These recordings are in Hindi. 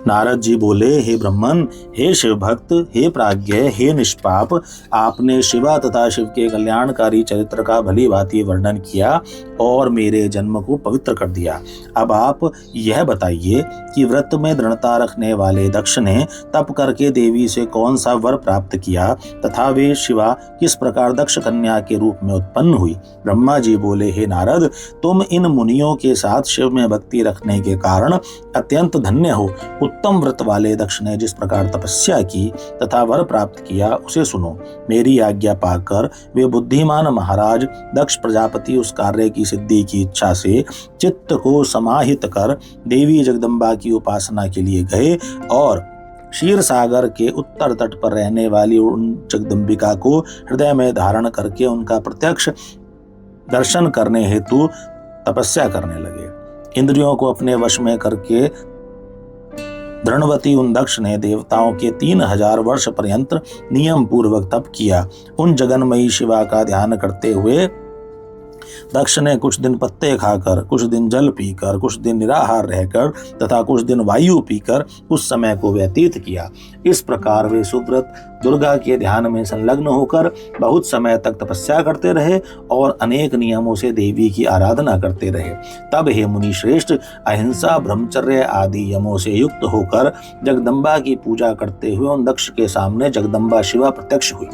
नारद जी बोले, हे ब्रह्मन, हे शिव भक्त, हे प्राज्ञ, हे निष्पाप, आपने शिवा तथा शिव के कल्याणकारी चरित्र का भली भांति वर्णन किया और मेरे जन्म को पवित्र कर दिया। अब आप यह बताइए कि व्रत में दृढ़ता रखने वाले दक्ष ने तप करके देवी से कौन सा वर प्राप्त किया तथा वे शिवा किस प्रकार दक्ष कन्या के रूप में उत्पन्न हुई। ब्रह्मा जी बोले, हे नारद, तुम इन मुनियों के साथ शिव में भक्ति रखने के कारण अत्यंत धन्य हो। उत्तम व्रत वाले दक्ष ने जिस प्रकार तपस्या की तथा वर प्राप्त किया उसे सुनो। मेरी आज्ञा पाकर वे बुद्धिमान महाराज दक्ष प्रजापति उस कार्य की सिद्धि की इच्छा से चित्त को समाहित कर देवी जगदम्बा की उपासना के लिए गए और क्षीर सागर के उत्तर तट पर रहने वाली उन जगदम्बिका को हृदय में धारण करके उनका प्रत्यक्ष दर्शन करने हेतु तपस्या करने लगे। इंद्रियों को अपने वश में करके दृढ़वती उन दक्ष ने देवताओं के 3000 वर्ष पर्यंत नियम पूर्वक तप किया। उन जगन्मयी शिवा का ध्यान करते हुए दक्ष ने कुछ दिन पत्ते खाकर, कुछ दिन जल पीकर, कुछ दिन निराहार रहकर तथा कुछ दिन वायु पीकर उस समय को व्यतीत किया। इस प्रकार वे सुव्रत दुर्गा के ध्यान में संलग्न होकर बहुत समय तक तपस्या करते रहे और अनेक नियमों से देवी की आराधना करते रहे। तब हे मुनि श्रेष्ठ, अहिंसा, ब्रह्मचर्य आदि यमों से युक्त होकर जगदम्बा की पूजा करते हुए उन दक्ष के सामने जगदम्बा शिवा प्रत्यक्ष हुई।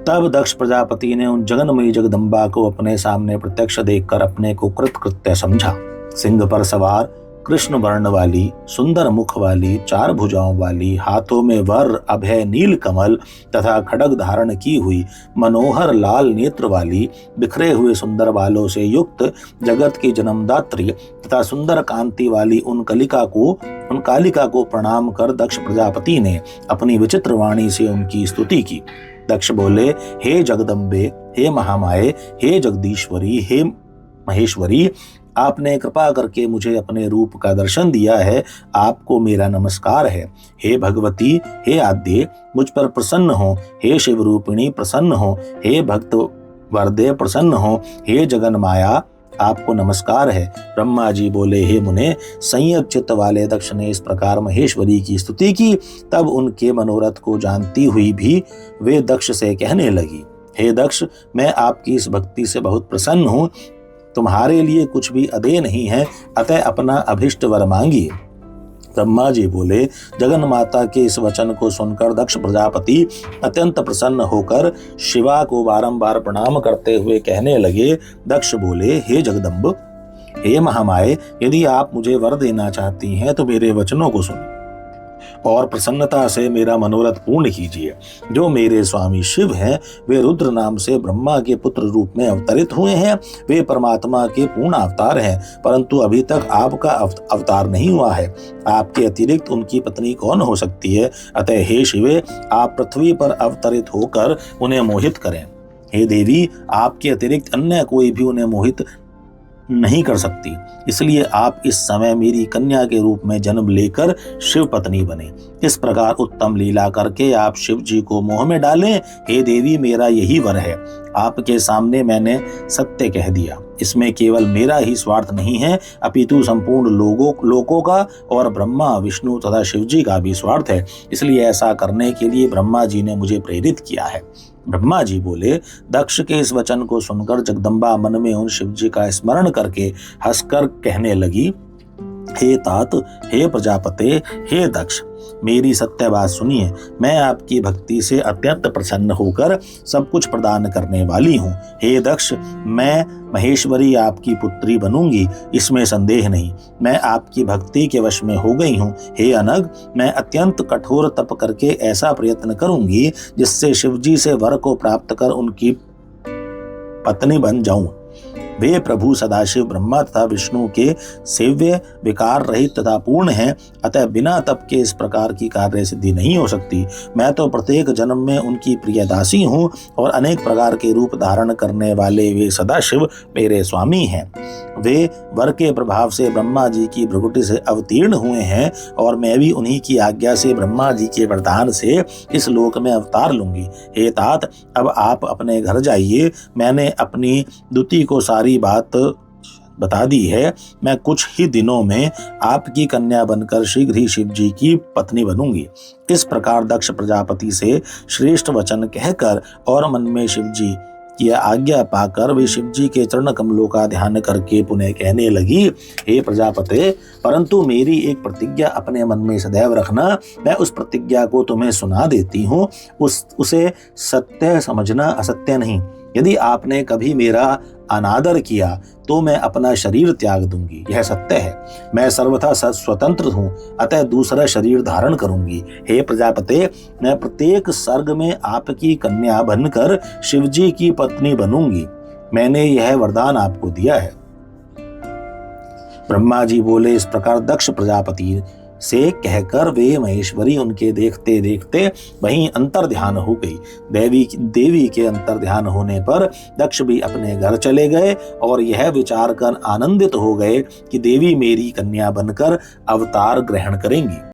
तब दक्ष प्रजापति ने उन जगन्मयी जगदम्बा को अपने सामने प्रत्यक्ष देखकर अपने को कृतकृत्य समझा। सिंह पर सवार, कृष्ण वर्ण वाली, सुंदर मुख वाली, 4 भुजाओं वाली, हाथों में वर, अभय, नील कमल तथा खड्ग धारण की हुई, मनोहर लाल नेत्र वाली, बिखरे हुए सुंदर बालों से युक्त, जगत की जन्मदात्री तथा सुंदर कांति वाली उन कालिका को प्रणाम कर दक्ष प्रजापति ने अपनी विचित्र वाणी से उनकी स्तुति की। दक्ष बोले, हे जगदम्बे, हे महामाये, हे जगदीश्वरी, हे महेश्वरी, आपने कृपा करके मुझे अपने रूप का दर्शन दिया है, आपको मेरा नमस्कार है। हे भगवती, हे आद्य, मुझ पर प्रसन्न हो। हे शिव रूपिणी, प्रसन्न हो। हे भक्त वरदे, प्रसन्न हो। हे जगन माया, आपको नमस्कार है। ब्रह्मा जी बोले, हे मुने, संयत चित्त वाले दक्ष ने इस प्रकार महेश्वरी की स्तुति की। तब उनके मनोरथ को जानती हुई भी वे दक्ष से कहने लगी, हे दक्ष, मैं आपकी इस भक्ति से बहुत प्रसन्न हूँ। तुम्हारे लिए कुछ भी अदेय नहीं है, अतः अपना अभिष्ट वर मांगिए। ब्रह्मा जी बोले, जगन माता के इस वचन को सुनकर दक्ष प्रजापति अत्यंत प्रसन्न होकर शिवा को बारंबार प्रणाम करते हुए कहने लगे। दक्ष बोले, हे जगदम्ब, हे महामाये, यदि आप मुझे वर देना चाहती हैं तो मेरे वचनों को सुनिए और प्रसन्नता से मेरा मनोरथ पूर्ण कीजिए। जो मेरे स्वामी शिव हैं, वे रुद्र नाम से ब्रह्मा के पुत्र रूप में अवतरित हुए हैं। वे परमात्मा के पूर्ण अवतार हैं, परंतु अभी तक आपका अवतार नहीं हुआ है। आपके अतिरिक्त उनकी पत्नी कौन हो सकती है? अतः हे शिवे, आप पृथ्वी पर अवतरित होकर उन्हें मोहित करें। हे देवी, आपके अतिरिक्त अन्य कोई भी उन्हें मोहित नहीं कर सकती, इसलिए आप इस समय मेरी कन्या के रूप में जन्म लेकर शिव पत्नी बने। इस प्रकार उत्तम लीला करके आप शिव जी को मोह में डालें। हे देवी, मेरा यही वर है। आपके सामने मैंने सत्य कह दिया। इसमें केवल मेरा ही स्वार्थ नहीं है, अपितु संपूर्ण लोगों का और ब्रह्मा, विष्णु तथा शिव जी का भी स्वार्थ है। इसलिए ऐसा करने के लिए ब्रह्मा जी ने मुझे प्रेरित किया है। ब्रह्मा जी बोले, दक्ष के इस वचन को सुनकर जगदम्बा मन में उन शिव जी का स्मरण करके हंसकर कहने लगी, हे तात, हे प्रजापते, हे दक्ष, मेरी सत्य बात सुनिए। मैं आपकी भक्ति से अत्यंत प्रसन्न होकर सब कुछ प्रदान करने वाली हूँ। हे दक्ष, मैं महेश्वरी आपकी पुत्री बनूंगी, इसमें संदेह नहीं। मैं आपकी भक्ति के वश में हो गई हूँ। हे अनग, मैं अत्यंत कठोर तप करके ऐसा प्रयत्न करूंगी जिससे शिवजी से वर को प्राप्त कर उनकी पत्नी बन जाऊं। वे प्रभु सदाशिव ब्रह्मा तथा विष्णु के सेव्य, विकार रहित तथा पूर्ण हैं, अतः बिना तप के इस प्रकार की कार्य सिद्धि नहीं हो सकती। मैं तो प्रत्येक जन्म में उनकी प्रिय दासी हूँ और अनेक प्रकार के रूप धारण करने वाले वे सदाशिव मेरे स्वामी हैं। वे वर के प्रभाव से ब्रह्मा जी की भ्रुकुटी से अवतीर्ण हुए हैं और मैं भी उन्हीं की आज्ञा से ब्रह्मा जी के वरदान से इस लोक में अवतार लूंगी। हे तात, अब आप अपने घर जाइए। मैंने अपनी दुति को सारी बात बता दी है। मैं कुछ ही दिनों में आपकी कन्या बनकर शीघ्र ही शिव जी की पत्नी बनूंगी। इस प्रकार दक्ष प्रजापति से श्रेष्ठ वचन कहकर और मन में शिव जी की आज्ञा पाकर वे शिव जी के चरण कमलों का ध्यान करके पुनः कहने लगी, हे प्रजापते, परंतु मेरी एक प्रतिज्ञा अपने मन में सदैव रखना। मैं उस प्रतिज्ञा को तुम्हें सुना देती हूँ, उसे सत्य समझना, असत्य नहीं। यदि आपने कभी मेरा अनादर किया तो मैं अपना शरीर त्याग दूंगी, यह सत्य है। मैं सर्वथा स्वतंत्र हूँ, अतः दूसरा शरीर धारण करूंगी। हे प्रजापते, मैं प्रत्येक सर्ग में आपकी कन्या बनकर शिवजी की पत्नी बनूंगी। मैंने यह वरदान आपको दिया है। ब्रह्मा जी बोले। इस प्रकार दक्ष प्रजापति से कहकर वे महेश्वरी उनके देखते देखते वहीं अंतर ध्यान हो गई। देवी के अंतर ध्यान होने पर दक्ष भी अपने घर चले गए और यह विचार कर आनंदित हो गए कि देवी मेरी कन्या बनकर अवतार ग्रहण करेंगी।